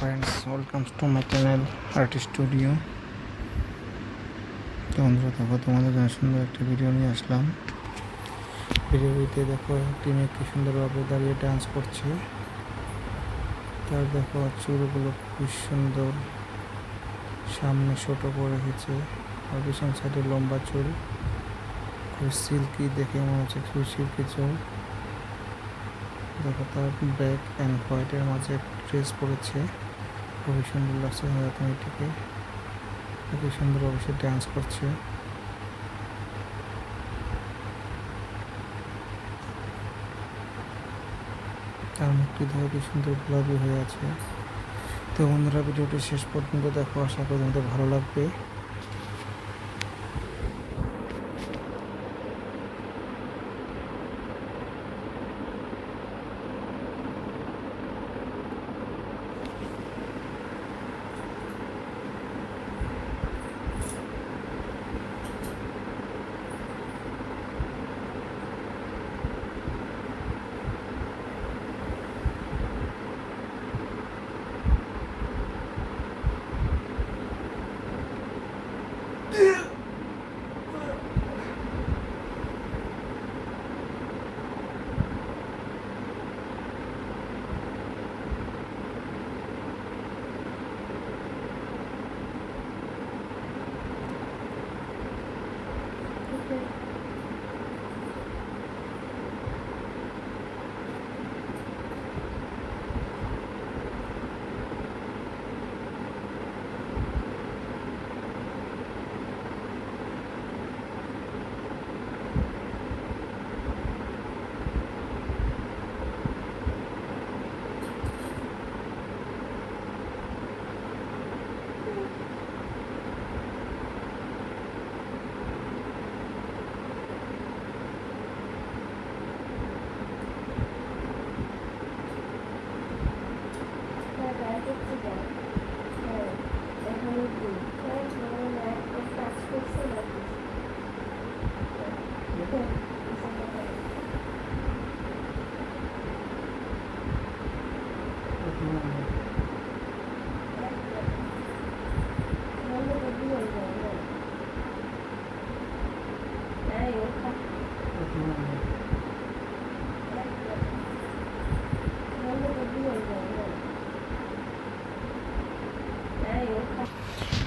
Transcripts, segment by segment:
Friends, welcome to my channel artist studio. তো বন্ধুরা দেখো, তোমাদের জন্য সুন্দর একটা ভিডিও নিয়ে আসলাম। ভিডিওতে দেখো একটি মেয়ে কি সুন্দরভাবে দাঁড়িয়ে ডান্স করছে। তার দেখো চুলগুলো খুব সুন্দর, সামনে ছোট করে রেখেছে আর পিছন সাইডে লম্বা চুল, খুব সিল্কি, দেখে মনে হচ্ছে খুব সিল্কি চুল। দেখো তার ব্ল্যাক অ্যান্ড হোয়াইটের মাঝে ড্রেস পরেছে, খুবই সুন্দর লাগছে মেয়েটিকে। খুবই সুন্দরভাবে সে ডান্স করছে। তার মুখটি দেখো কি সুন্দর গোলাপি হয়ে আছে। তো বন্ধুরা, ভিডিওটি শেষ পর্যন্ত দেখো, আশা করি তোমাদের ভালো লাগবে।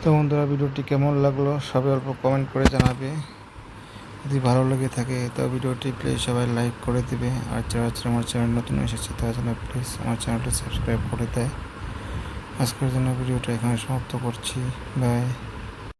তো বন্ধুরা, ভিডিওটি কেমন লাগলো সবাই অল্প কমেন্ট করে জানাবে। যদি ভালো লেগে থাকে তো ভিডিওটি প্লিজ সবাই লাইক করে দিবে। আর যারা আমার চ্যানেল নতুন এসেছে তারা যেন প্লিজ আমার চ্যানেলটি সাবস্ক্রাইব করে দেয়। আজকের জন্য ভিডিওটা এখানে সমাপ্ত করছি। বাই।